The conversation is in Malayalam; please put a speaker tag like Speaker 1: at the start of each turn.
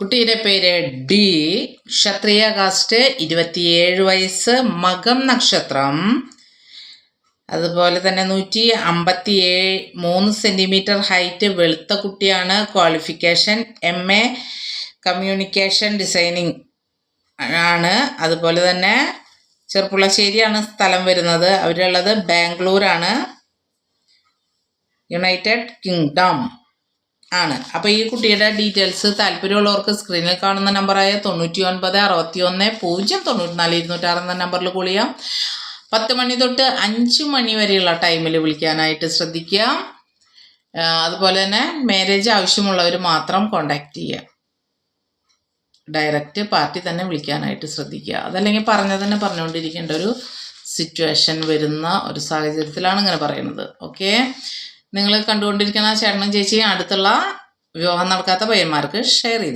Speaker 1: കുട്ടിയുടെ പേര് ഡി, ക്ഷത്രിയ കാസ്റ്റ്, 27 വയസ്സ്, മകം നക്ഷത്രം. അതുപോലെ തന്നെ 153 സെൻറ്റിമീറ്റർ ഹൈറ്റ്, വെളുത്ത കുട്ടിയാണ്. ക്വാളിഫിക്കേഷൻ MA കമ്മ്യൂണിക്കേഷൻ ഡിസൈനിങ് ആണ്. അതുപോലെ തന്നെ ചെർപ്പുളശ്ശേരിയാണ് സ്ഥലം വരുന്നത്. അവരുള്ളത് ബാംഗ്ലൂരാണ്, യുണൈറ്റഡ് കിങ്ഡം ആണ്. അപ്പോൾ ഈ കുട്ടിയുടെ ഡീറ്റെയിൽസ് താല്പര്യമുള്ളവർക്ക് സ്ക്രീനിൽ കാണുന്ന നമ്പറായ 9961 094 എന്ന നമ്പറിൽ കോൾ ചെയ്യാം. 10 മണി തൊട്ട് 5 മണി വരെയുള്ള ടൈമിൽ വിളിക്കാനായിട്ട് ശ്രദ്ധിക്കുക. അതുപോലെ തന്നെ മാരേജ് ആവശ്യമുള്ളവർ മാത്രം കോണ്ടാക്ട് ചെയ്യുക. ഡയറക്റ്റ് പാർട്ടി തന്നെ വിളിക്കാനായിട്ട് ശ്രദ്ധിക്കുക. അതല്ലെങ്കിൽ പറഞ്ഞതന്നെ പറഞ്ഞുകൊണ്ടിരിക്കേണ്ട ഒരു സിറ്റുവേഷൻ വരുന്ന ഒരു സാഹചര്യത്തിലാണ് ഇങ്ങനെ പറയുന്നത്. ഓക്കെ, നിങ്ങൾ കണ്ടുകൊണ്ടിരിക്കുന്ന ചേട്ടനും ചേച്ചിയും അടുത്തുള്ള വിവാഹം നടക്കാത്ത പയ്യന്മാർക്ക് ഷെയർ ചെയ്തു.